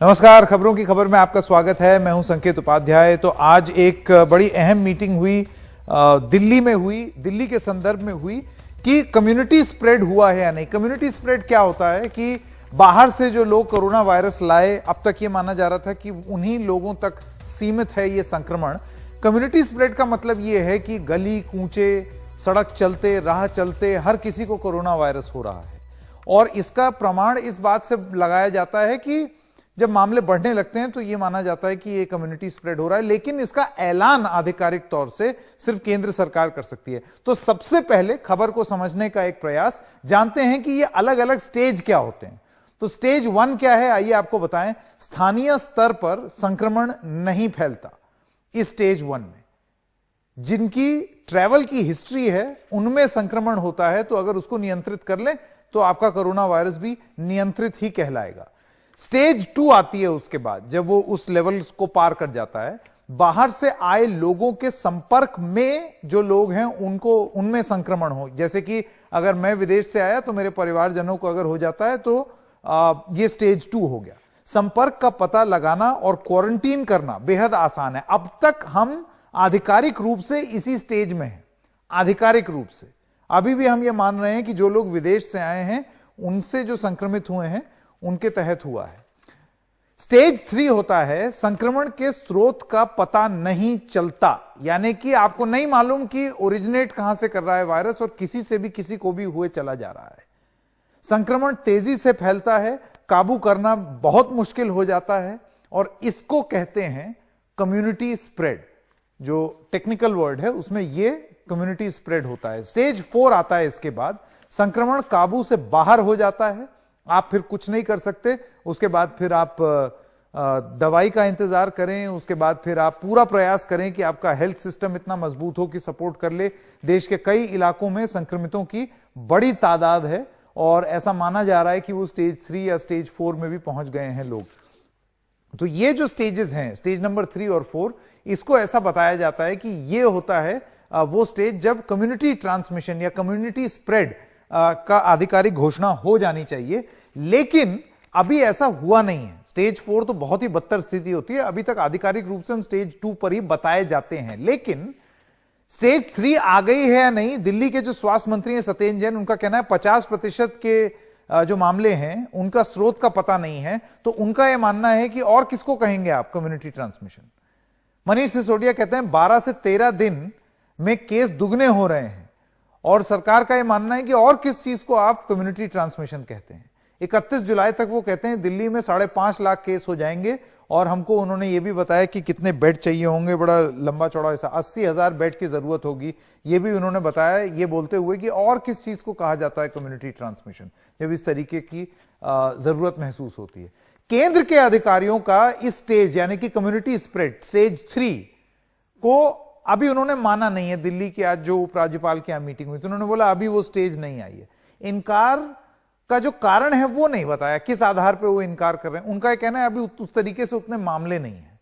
नमस्कार, खबरों की खबर में आपका स्वागत है। मैं हूं संकेत उपाध्याय। तो आज एक बड़ी अहम मीटिंग हुई, दिल्ली के संदर्भ में हुई कि कम्युनिटी स्प्रेड हुआ है या नहीं। कम्युनिटी स्प्रेड क्या होता है कि बाहर से जो लोग कोरोना वायरस लाए, अब तक ये माना जा रहा था कि उन्हीं लोगों तक सीमित है ये संक्रमण। कम्युनिटी स्प्रेड का मतलब ये है कि गली कूचे, सड़क चलते, राह चलते हर किसी को कोरोना वायरस हो रहा है। और इसका प्रमाण इस बात से लगाया जाता है कि जब मामले बढ़ने लगते हैं तो यह माना जाता है कि ये कम्युनिटी स्प्रेड हो रहा है, लेकिन इसका ऐलान आधिकारिक तौर से सिर्फ केंद्र सरकार कर सकती है। तो सबसे पहले खबर को समझने का एक प्रयास, जानते हैं कि ये अलग अलग स्टेज क्या होते हैं। तो स्टेज 1 क्या है, आइए आपको बताएं। स्थानीय स्तर पर संक्रमण नहीं फैलता। इस स्टेज 1 में जिनकी ट्रैवल की हिस्ट्री है उनमें संक्रमण होता है, तो अगर उसको नियंत्रित कर लें तो आपका कोरोना वायरस भी नियंत्रित ही कहलाएगा। स्टेज 2 आती है उसके बाद, जब वो उस लेवल को पार कर जाता है। बाहर से आए लोगों के संपर्क में जो लोग हैं उनमें संक्रमण हो, जैसे कि अगर मैं विदेश से आया तो मेरे परिवारजनों को अगर हो जाता है तो ये स्टेज 2 हो गया। संपर्क का पता लगाना और क्वारंटीन करना बेहद आसान है। अब तक हम आधिकारिक रूप से इसी स्टेज में हैं। आधिकारिक रूप से अभी भी हम ये मान रहे हैं कि जो लोग विदेश से आए हैं उनसे जो संक्रमित हुए हैं उनके तहत हुआ है। स्टेज 3 होता है संक्रमण के स्रोत का पता नहीं चलता, यानी कि आपको नहीं मालूम कि ओरिजिनेट कहां से कर रहा है वायरस और किसी से भी किसी को भी हुए चला जा रहा है। संक्रमण तेजी से फैलता है, काबू करना बहुत मुश्किल हो जाता है और इसको कहते हैं कम्युनिटी स्प्रेड। जो टेक्निकल वर्ड है उसमें ये कम्युनिटी स्प्रेड होता है। स्टेज 4 आता है इसके बाद। संक्रमण काबू से बाहर हो जाता है, आप फिर कुछ नहीं कर सकते। उसके बाद फिर आप दवाई का इंतजार करें, उसके बाद फिर आप पूरा प्रयास करें कि आपका हेल्थ सिस्टम इतना मजबूत हो कि सपोर्ट कर ले। देश के कई इलाकों में संक्रमितों की बड़ी तादाद है और ऐसा माना जा रहा है कि वो स्टेज 3 या स्टेज 4 में भी पहुंच गए हैं लोग। तो ये जो स्टेजेस हैं, स्टेज नंबर 3 और 4, इसको ऐसा बताया जाता है कि ये होता है वो स्टेज जब कम्युनिटी ट्रांसमिशन या कम्युनिटी स्प्रेड का आधिकारिक घोषणा हो जानी चाहिए, लेकिन अभी ऐसा हुआ नहीं है। स्टेज 4 तो बहुत ही बदतर स्थिति होती है। अभी तक आधिकारिक रूप से हम स्टेज 2 पर ही बताए जाते हैं, लेकिन स्टेज 3 आ गई है या नहीं। दिल्ली के जो स्वास्थ्य मंत्री हैं सत्येंद्र जैन, उनका कहना है 50% के जो मामले हैं उनका स्रोत का पता नहीं है। तो उनका यह मानना है कि और किसको कहेंगे आप कम्युनिटी ट्रांसमिशन। मनीष सिसोदिया कहते हैं 12 से 13 दिन में केस दुगने हो रहे हैं और सरकार का यह मानना है कि और किस चीज को आप कम्युनिटी ट्रांसमिशन कहते हैं। 31 जुलाई तक वो कहते हैं दिल्ली में 5.5 लाख केस हो जाएंगे और हमको उन्होंने ये भी बताया कि कितने बेड चाहिए होंगे, बड़ा लंबा चौड़ा ऐसा 80,000 बेड की जरूरत होगी, ये भी उन्होंने बताया, ये बोलते हुए कि और किस चीज को कहा जाता है कम्युनिटी ट्रांसमिशन जब इस तरीके की जरूरत महसूस होती है। केंद्र के अधिकारियों का इस स्टेज यानी कि कम्युनिटी स्प्रेड स्टेज 3 को अभी उन्होंने माना नहीं है। दिल्ली की आज जो उपराज्यपाल की मीटिंग हुई तो उन्होंने बोला अभी वो स्टेज नहीं आई है। इनकार का जो कारण है वो नहीं बताया, किस आधार पे वो इनकार कर रहे हैं। उनका कहना है अभी उस तरीके से उतने मामले नहीं है।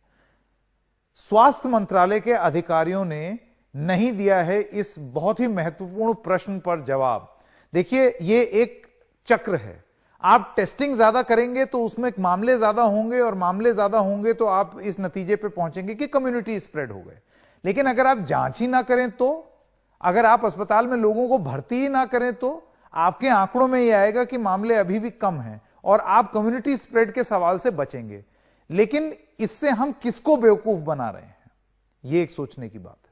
स्वास्थ्य मंत्रालय के अधिकारियों ने नहीं दिया है इस बहुत ही महत्वपूर्ण प्रश्न पर जवाब। देखिए, ये एक चक्र है। आप टेस्टिंग ज्यादा करेंगे तो उसमें मामले ज्यादा होंगे और मामले ज्यादा होंगे तो आप इस नतीजे पे पहुंचेंगे कि कम्युनिटी स्प्रेड हो गए। लेकिन अगर आप जांच ही ना करें तो, अगर आप अस्पताल में लोगों को भर्ती ही ना करें तो आपके आंकड़ों में यह आएगा कि मामले अभी भी कम हैं और आप कम्युनिटी स्प्रेड के सवाल से बचेंगे। लेकिन इससे हम किसको बेवकूफ बना रहे हैं, यह एक सोचने की बात है।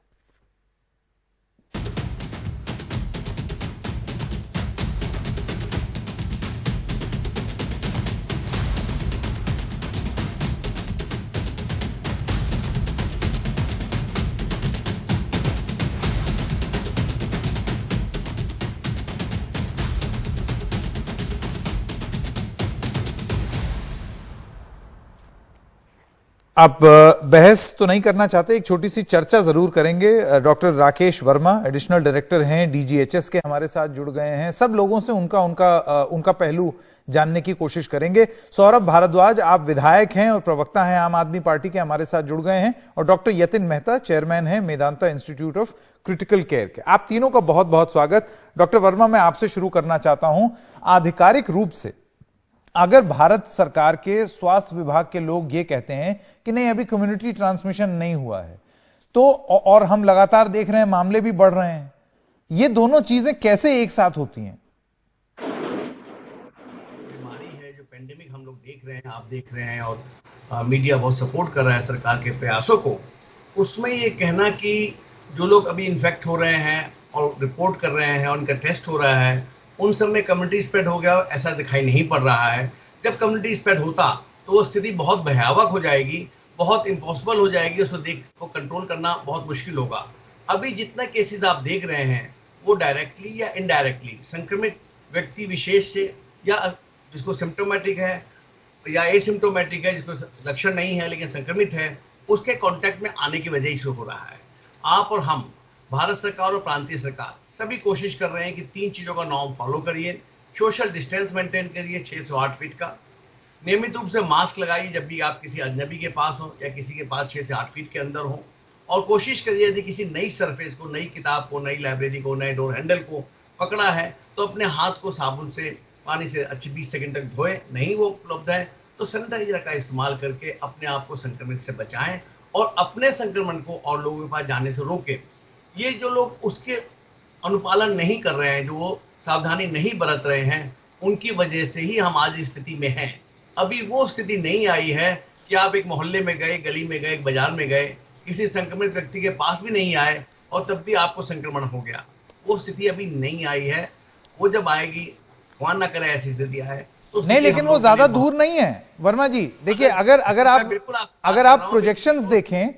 आप बहस तो नहीं करना चाहते, एक छोटी सी चर्चा जरूर करेंगे। Doctor Rakesh Verma additional director हैं डीजीएचएस के, हमारे साथ जुड़ गए हैं। सब लोगों से उनका पहलू जानने की कोशिश करेंगे। सौरभ भारद्वाज, आप विधायक हैं और प्रवक्ता हैं आम आदमी पार्टी के, हमारे साथ जुड़ गए हैं। और डॉक्टर यतिन मेहता, चेयरमैन हैं Medanta institute of critical care के। आप तीनों का बहुत बहुत स्वागत। डॉक्टर वर्मा, मैं आपसे शुरू करना चाहता हूं। आधिकारिक रूप से अगर भारत सरकार के स्वास्थ्य विभाग के लोग ये कहते हैं कि नहीं अभी कम्युनिटी ट्रांसमिशन नहीं हुआ है, तो और हम लगातार देख रहे हैं मामले भी बढ़ रहे हैं, ये दोनों चीजें कैसे एक साथ होती हैं? बीमारी है जो पेंडेमिक हम लोग देख रहे हैं, आप देख रहे हैं, और मीडिया बहुत सपोर्ट कर रहा है सरकार के प्रयासों को। उसमें ये कहना कि जो लोग अभी इन्फेक्ट हो रहे हैं और रिपोर्ट कर रहे हैं और उनका टेस्ट हो रहा है, उन सब में कम्युनिटी स्प्रेड हो गया, ऐसा दिखाई नहीं पड़ रहा है। जब कम्युनिटी स्प्रेड होता तो वो स्थिति बहुत भयावह हो जाएगी, बहुत इम्पॉसिबल हो जाएगी, उसको कंट्रोल करना बहुत मुश्किल होगा। अभी जितने केसेस आप देख रहे हैं वो डायरेक्टली या इनडायरेक्टली संक्रमित व्यक्ति विशेष से, या जिसको सिम्टोमेटिक है या एसिम्टोमेटिक है, जिसको लक्षण नहीं है लेकिन संक्रमित है, उसके कांटेक्ट में आने की वजह से हो रहा है। आप और हम, भारत सरकार और प्रांतीय सरकार, सभी कोशिश कर रहे हैं कि 3 चीज़ों का नॉर्म फॉलो करिए। सोशल डिस्टेंस मेंटेन करिए 6 से 8 फीट का, नियमित रूप से मास्क लगाइए जब भी आप किसी अजनबी के पास हो या किसी के पास 6 से 8 फीट के अंदर हो, और कोशिश करिए यदि किसी नई सरफेस को, नई किताब को, नई लाइब्रेरी को, नए डोर हैंडल को पकड़ा है तो अपने हाथ को साबुन से, पानी से अच्छे 20 सेकंड तक धोएं। नहीं वो उपलब्ध है तो सैनिटाइजर का इस्तेमाल करके अपने आप को संक्रमित से बचाएं और अपने संक्रमण को और लोगों के पास जाने से रोकें। ये जो लोग उसके अनुपालन नहीं कर रहे हैं, जो वो सावधानी नहीं बरत रहे हैं, उनकी वजह से ही हम आज इस स्थिति में हैं। अभी वो स्थिति नहीं आई है कि आप एक मोहल्ले में गए, गली में गए, एक बाजार में गए, किसी संक्रमित व्यक्ति के पास भी नहीं आए और तब भी आपको संक्रमण हो गया। वो स्थिति अभी नहीं आई है। वो जब आएगी, भगवान ना करे ऐसी स्थिति आए तो नहीं, लेकिन वो ज्यादा दूर नहीं है वर्मा जी। देखिए, अगर आप प्रोजेक्शंस देखें,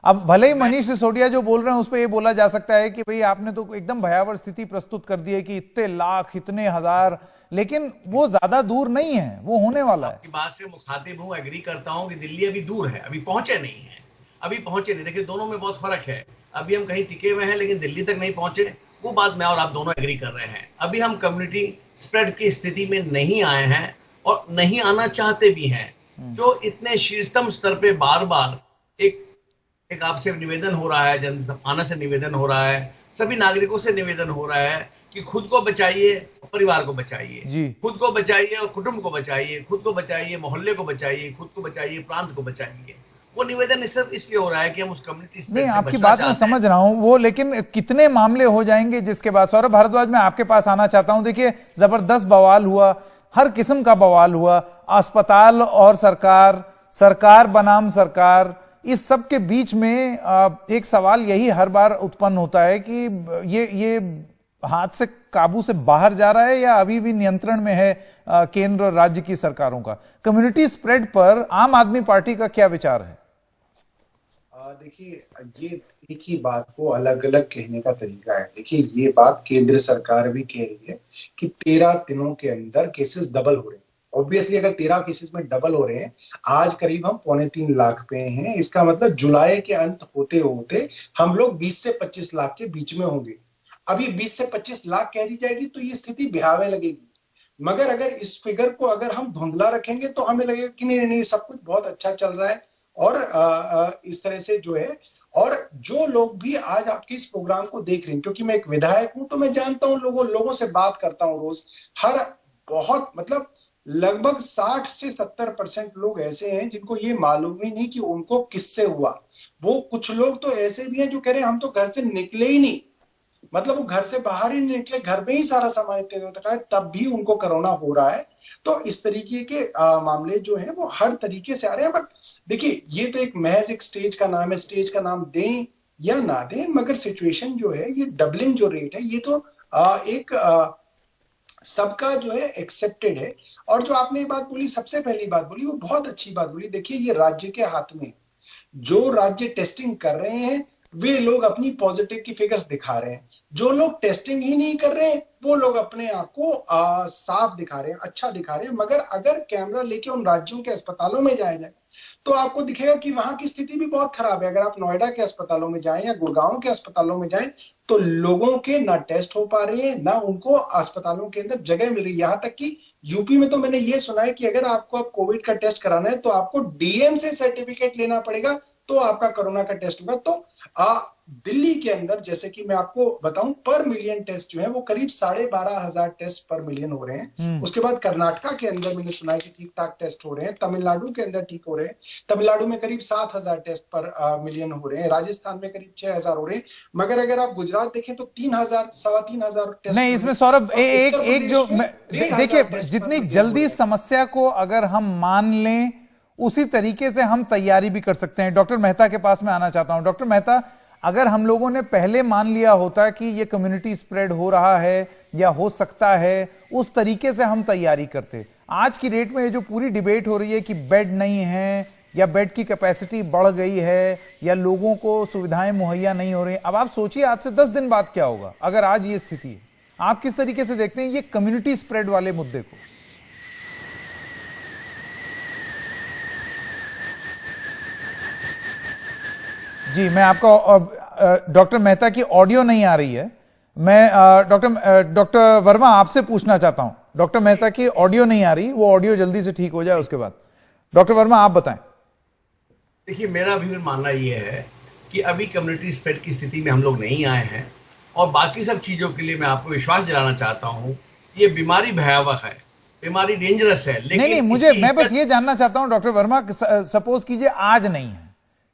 अब भले ही मनीष सिसोदिया जो बोल रहे हैं उस पर ये बोला जा सकता है कि भाई आपने तो एकदम भयावह स्थिति प्रस्तुत कर दी है कि इतने लाख, इतने हजार, लेकिन वो ज्यादा दूर नहीं है, वो होने वाला है। आपकी बात से मुखातिब हूं, एग्री करता हूं कि दिल्ली अभी दूर है, अभी पहुंचे नहीं है, अभी पहुंचे नहीं। देखिए, दोनों में बहुत फर्क है। अभी हम कहीं टिके हुए हैं लेकिन दिल्ली तक नहीं पहुंचे, वो बात मैं और आप दोनों एग्री कर रहे हैं। अभी हम कम्युनिटी स्प्रेड की स्थिति में नहीं आए हैं और नहीं आना चाहते भी हैं। जो इतने शीर्षतम स्तर पे बार बार एक आपसे निवेदन हो रहा है, जनसामान्य से निवेदन हो रहा है, सभी नागरिकों से निवेदन हो रहा है कि खुद को बचाइए, परिवार को बचाइए, खुद को बचाइए और कुटुंब को बचाइए, खुद को बचाइए, मोहल्ले को बचाइए, खुद को बचाइए, प्रांत को बचाइए। वो निवेदन सिर्फ इसलिए हो रहा है कि हम उस कम्युनिटी से नहीं, आपकी बात मैं समझ रहा हूं वो, लेकिन कितने मामले हो जाएंगे जिसके बाद? सौरभ भारद्वाज, मैं आपके पास आना चाहता हूं। देखिए, जबरदस्त बवाल हुआ, हर किस्म का बवाल हुआ, अस्पताल और सरकार बनाम सरकार, इस सब के बीच में एक सवाल यही हर बार उत्पन्न होता है कि ये हाथ से काबू से बाहर जा रहा है या अभी भी नियंत्रण में है केंद्र और राज्य की सरकारों का? कम्युनिटी स्प्रेड पर आम आदमी पार्टी का क्या विचार है? देखिए, ये एक ही बात को अलग अलग कहने का तरीका है। देखिए, ये बात केंद्र सरकार भी कह रही है कि 13 दिनों के अंदर केसेस डबल हो रहे हैं। ऑब्वियसली अगर 13 केसेस में डबल हो रहे हैं, आज करीब हम 3.25 लाख पे हैं, इसका मतलब जुलाई के अंत होते होते हम लोग 20 से 25 लाख के बीच में होंगे। अभी 20 से 25 लाख कह दी जाएगी तो ये स्थिति भयावह लगेगी, मगर अगर इस फिगर को अगर हम धुंधला रखेंगे तो हमें लगेगा कि नहीं सब कुछ बहुत अच्छा चल रहा है। और इस तरह से जो है, और जो लोग भी आज आपके इस प्रोग्राम को देख रहे हैं, क्योंकि मैं एक विधायक हूं तो मैं जानता हूं, लोगों से बात करता हूं रोज, हर बहुत मतलब लगभग 60 से 70% लोग ऐसे हैं जिनको ये मालूम ही नहीं कि उनको किससे हुआ। वो कुछ लोग तो ऐसे भी हैं जो कह रहे हैं हम तो घर से निकले ही नहीं, मतलब वो घर से बाहर ही नहीं निकले, घर में ही सारा सामान इत्यादि होता है, तब भी उनको कोरोना हो रहा है। तो इस तरीके के मामले जो है वो हर तरीके से आ रहे हैं। बट देखिए, ये तो एक महज एक स्टेज का नाम है, स्टेज का नाम दें या ना दें, मगर सिचुएशन जो है, ये डबलिंग जो रेट है, ये तो एक सबका जो है एक्सेप्टेड है। और जो आपने ये बात बोली, सबसे पहली बात बोली, वो बहुत अच्छी बात बोली। देखिए, ये राज्य के हाथ में है। जो राज्य टेस्टिंग कर रहे हैं वे लोग अपनी पॉजिटिव की फिगर्स दिखा रहे हैं, जो लोग टेस्टिंग ही नहीं कर रहे हैं वो लोग अपने आप को साफ दिखा रहे हैं, अच्छा दिखा रहे हैं। मगर अगर कैमरा लेके उन राज्यों के अस्पतालों में जाया जाए तो आपको दिखेगा कि वहां की स्थिति भी बहुत खराब है। अगर आप नोएडा के अस्पतालों में जाएं या गुड़गांव के अस्पतालों में जाएं तो लोगों के ना टेस्ट हो पा रहे हैं, ना उनको अस्पतालों के अंदर जगह मिल रही है। यहाँ तक कि यूपी में तो मैंने ये सुना है कि अगर आपको अब कोविड का टेस्ट कराना है तो आपको डीएम से सर्टिफिकेट लेना पड़ेगा, तो आपका कोरोना का टेस्ट होगा। तो दिल्ली के अंदर जैसे कि मैं आपको बताऊं, पर मिलियन टेस्ट जो है वो करीब 12,500 टेस्ट पर मिलियन हो रहे हैं। उसके बाद कर्नाटका के अंदर मैंने सुना है कि ठीक ठाक टेस्ट हो रहे हैं, तमिलनाडु के अंदर ठीक हो रहे हैं, तमिलनाडु में करीब 7,000 टेस्ट पर मिलियन हो रहे हैं, राजस्थान में करीब 6,000 हो रहे हैं। मगर अगर आप गुजरात देखें तो 3,000 3,500 टेस्ट नहीं। इसमें सौरभ एक जो देखिए, जितनी जल्दी समस्या को अगर हम मान लें उसी तरीके से हम तैयारी भी कर सकते हैं। डॉक्टर मेहता के पास मैं आना चाहता हूं। डॉक्टर मेहता, अगर हम लोगों ने पहले मान लिया होता कि ये कम्युनिटी स्प्रेड हो रहा है या हो सकता है, उस तरीके से हम तैयारी करते। आज की डेट में ये जो पूरी डिबेट हो रही है कि बेड नहीं है या बेड की कैपेसिटी बढ़ गई है या लोगों को सुविधाएं मुहैया नहीं हो रही, अब आप सोचिए आज से 10 दिन बाद क्या होगा अगर आज ये स्थिति है। आप किस तरीके से देखते हैं ये कम्युनिटी स्प्रेड वाले मुद्दे को? जी, मैं आपका डॉक्टर मेहता की ऑडियो नहीं आ रही है। मैं डॉक्टर वर्मा आपसे पूछना चाहता हूं। डॉक्टर मेहता की ऑडियो नहीं आ रही, वो ऑडियो जल्दी से ठीक हो जाए उसके बाद। डॉक्टर वर्मा आप बताएं। देखिए, मेरा भी मानना यह है कि अभी कम्युनिटी स्प्रेड की स्थिति में हम लोग नहीं आए हैं, और बाकी सब चीजों के लिए मैं आपको विश्वास दिलाना चाहता हूं। ये बीमारी भयावह है, बीमारी डेंजरस है, लेकिन मैं बस ये जानना चाहता हूं डॉक्टर वर्मा, सपोज कीजिए आज नहीं है,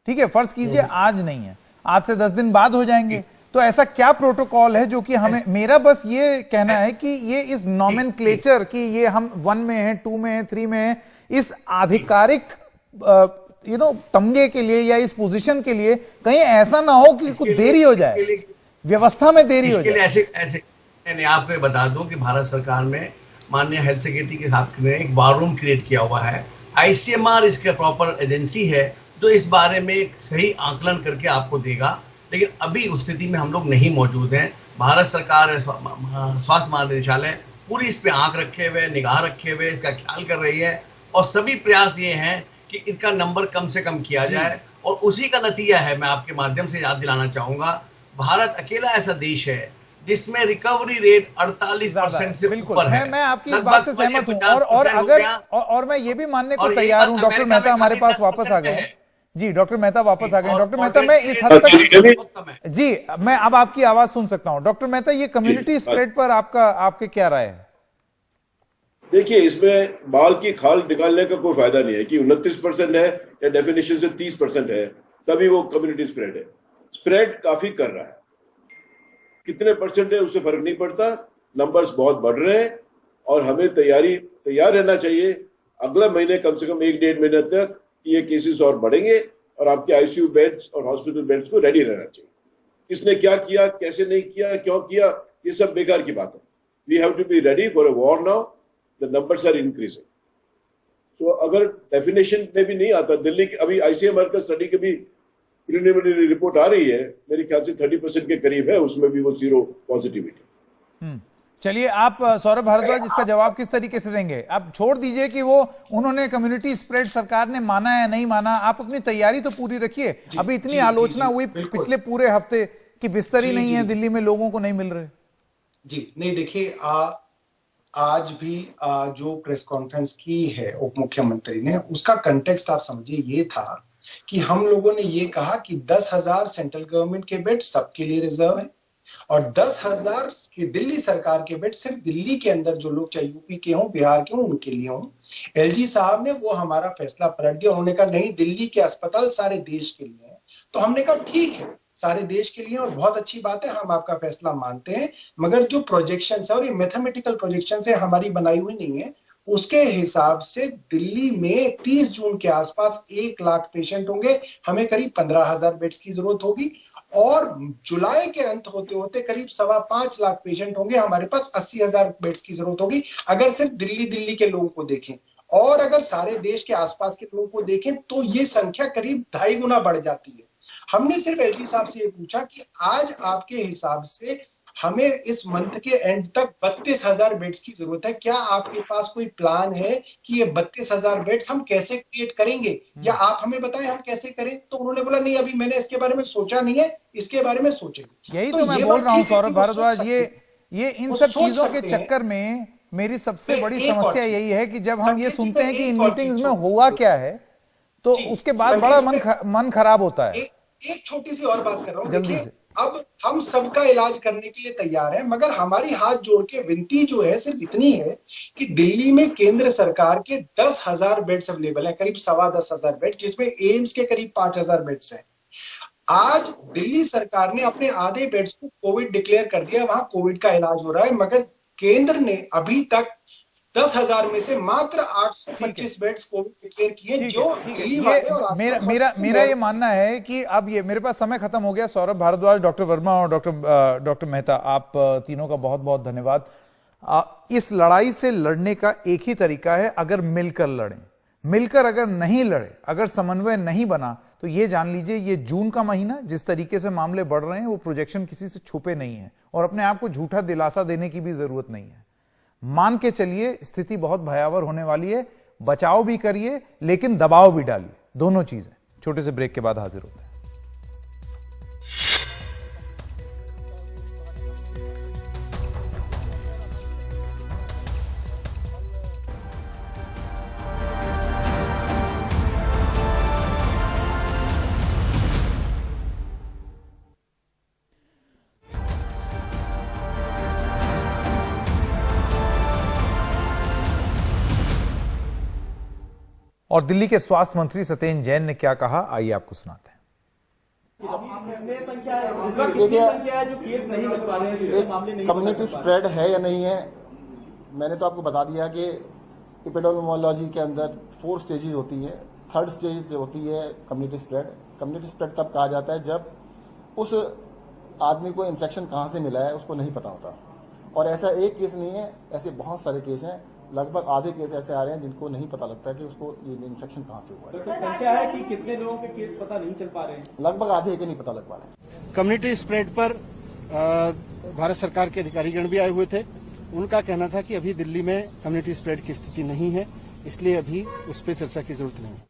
ठीक है, फर्ज कीजिए आज नहीं है, आज से 10 दिन बाद हो जाएंगे, तो ऐसा क्या प्रोटोकॉल है जो कि हमें, मेरा बस ये कहना है कि ये इस नॉमेनक्लेचर कि ये हम 1 में है, 2 में है, 3 में है, इस आधिकारिक तमगे के लिए या इस पोजीशन के लिए कहीं ऐसा ना हो कि कुछ देरी हो जाए, व्यवस्था में देरी हो जाए। ऐसे मैं आपको बता दूं कि भारत सरकार में माननीय हेल्थ सेक्रेटरी के साथ में एक वार रूम क्रिएट किया हुआ है। ICMR इसका प्रॉपर एजेंसी है जो इस बारे में एक सही आकलन करके आपको देगा, लेकिन अभी उस स्थिति में हम लोग नहीं मौजूद हैं। भारत सरकार, स्वास्थ्य महानिदेशालय पूरी इस पे आंख रखे हुए, निगाह रखे हुए इसका ख्याल कर रही है, और सभी प्रयास ये हैं कि इनका नंबर कम से कम किया जाए, और उसी का नतीजा है, मैं आपके माध्यम से याद दिलाना चाहूंगा, भारत अकेला ऐसा देश है जिसमें रिकवरी रेट 48% से ऊपर है। मैं आपकी इस बात से सहमत हूं, और मैं ये भी मानने को तैयार हूं। डॉक्टर मेहता हमारे पास वापस आ गए। जी, डॉक्टर मेहता वापस आ गए। डॉक्टर मेहता, मैं इस हद तक, जी, मैं अब आपकी आवाज सुन सकता हूं। डॉक्टर मेहता, ये कम्युनिटी स्प्रेड पर आपके क्या राय है? देखिए, इसमें बाल की खाल निकालने का कोई फायदा नहीं है कि 29% है या डेफिनेशन से 30% है तभी वो कम्युनिटी स्प्रेड है। स्प्रेड काफी कर रहा है, कितने परसेंट है उससे फर्क नहीं पड़ता, नंबर्स बहुत बढ़ रहे हैं, और हमें तैयार रहना चाहिए अगला महीने कम से कम 1-1.5 महीने तक ये केसेस और बढ़ेंगे, और आपके आईसीयू बेड्स और हॉस्पिटल बेड्स को रेडी रहना चाहिए। किसने क्या किया, कैसे नहीं किया, क्यों किया, ये सब बेकार की बात है। We have to be ready for a war now, the numbers are increasing. So अगर डेफिनेशन में भी नहीं आता, दिल्ली की अभी ICMR का स्टडी की भी प्रीलिमिनरी रिपोर्ट आ रही है, मेरे ख्याल से 30% के करीब है, उसमें भी वो 0 पॉजिटिविटी। चलिए, आप सौरभ भारद्वाज इसका जवाब किस तरीके से देंगे? आप छोड़ दीजिए कि वो उन्होंने कम्युनिटी स्प्रेड सरकार ने माना या नहीं माना, आप अपनी तैयारी तो पूरी रखिए। अभी इतनी आलोचना हुई पिछले पूरे हफ्ते कि बिस्तर ही नहीं है दिल्ली में, लोगों को नहीं मिल रहे। जी नहीं, देखिए, आज भी जो प्रेस कॉन्फ्रेंस की है उप मुख्यमंत्री ने, उसका कंटेक्स्ट आप समझिए ये था कि हम लोगों ने ये कहा कि 10,000 सेंट्रल गवर्नमेंट के बेड सबके लिए रिजर्व है, और 10,000 की दिल्ली सरकार के बेड सिर्फ दिल्ली के अंदर जो लोग चाहे यूपी के हों, बिहार के हों, उनके लिए हों। LG साहब ने वो हमारा फैसला पलट दिया। उन्होंने कहा नहीं, दिल्ली के अस्पताल सारे देश के लिए हैं। तो हमने कहा ठीक है, सारे देश के लिए, और बहुत अच्छी बात है, हम आपका फैसला मानते हैं, मगर जो प्रोजेक्शन है, और ये मैथमेटिकल प्रोजेक्शन है, हमारी बनाई हुई नहीं है, उसके हिसाब से दिल्ली में 30 जून के आसपास 1 लाख पेशेंट होंगे, हमें करीब 15,000 बेड्स की जरूरत होगी, और जुलाई के अंत होते होते करीब 5.25 लाख पेशेंट होंगे, हमारे पास 80,000 बेड्स की जरूरत होगी, अगर सिर्फ दिल्ली के लोगों को देखें। और अगर सारे देश के आसपास के लोगों को देखें तो ये संख्या करीब 2.5 गुना बढ़ जाती है। हमने सिर्फ LG साहब से ये पूछा कि आज आपके हिसाब से हमें इस मंथ के एंड तक 32,000 बेड्स की जरूरत है, क्या आपके पास कोई प्लान है कि ये 32,000 बेड्स हम कैसे क्रिएट करेंगे, या आप हमें बताएं हम कैसे करें? तो उन्होंने बोला नहीं, अभी मैंने इसके बारे में सोचा नहीं है, इसके बारे में सोचेंगे। यही तो मैं बोल रहा हूं सौरभ भारद्वाज, ये इन सब चीजों के चक्कर में मेरी सबसे बड़ी समस्या यही है कि जब हम ये सुनते हैं कि इन मीटिंग्स में हुआ क्या है, तो उसके बाद बड़ा मन खराब होता है। एक छोटी सी और बात कर रहा हूं, जल्दी देखिए से। अब हम सबका इलाज करने के लिए तैयार हैं, मगर हमारी हाथ जोड़ के विनती जो है सिर्फ इतनी है कि दिल्ली में केंद्र सरकार के 10,000 बेड्स अवेलेबल है, करीब 10,1500 बेड्स, जिसमें एम्स के करीब 5,000 बेड्स हैं। आज दिल्ली सरकार ने अपने आधे बेड्स को कोविड डिक्लेयर कर दिया, वहां कोविड का इलाज हो रहा है, मगर केंद्र ने अभी तक 10,000 में से मात्र 825 बेड्स कोविड डिक्लेयर किए, जो दिल्ली वाले और आसपास मेरा ये मानना है कि अब ये मेरे पास समय खत्म हो गया। सौरभ भारद्वाज, डॉक्टर वर्मा और डॉक्टर मेहता, आप तीनों का बहुत बहुत धन्यवाद। इस लड़ाई से लड़ने का एक ही तरीका है, अगर मिलकर लड़ें। मिलकर अगर नहीं लड़े, अगर समन्वय नहीं बना, तो ये जान लीजिए ये जून का महीना जिस तरीके से मामले बढ़ रहे हैं वो प्रोजेक्शन किसी से छुपे नहीं है, और अपने आप को झूठा दिलासा देने की भी जरूरत नहीं है। मान के चलिए स्थिति बहुत भयावह होने वाली है। बचाव भी करिए लेकिन दबाव भी डालिए, दोनों चीजें। छोटे से ब्रेक के बाद हाजिर होते हैं। और दिल्ली के स्वास्थ्य मंत्री सत्येंद्र जैन ने क्या कहा, आइए आपको सुनाते हैं। कम्युनिटी स्प्रेड है या नहीं है, मैंने तो आपको बता दिया कि एपिडेमियोलॉजी के अंदर 4 स्टेजेस होती है। 3rd स्टेज होती है कम्युनिटी स्प्रेड। कम्युनिटी स्प्रेड तब कहा जाता है जब उस आदमी को इन्फेक्शन कहां से मिला है उसको नहीं पता होता, और ऐसा एक केस नहीं है, ऐसे बहुत सारे केस हैं। लगभग आधे केस ऐसे आ रहे हैं जिनको नहीं पता लगता है कि उसको ये इन्फेक्शन कहां से हुआ है। तो संख्या है कि कितने लोगों के केस पता नहीं चल पा रहे हैं? लगभग आधे के नहीं पता लग पा रहे हैं। कम्युनिटी स्प्रेड पर भारत सरकार के अधिकारीगण भी आए हुए थे। उनका कहना था कि अभी दिल्ली में कम्युनिटी स्प्रेड की स्थिति नहीं है, इसलिए अभी उस पर चर्चा की जरूरत नहीं है।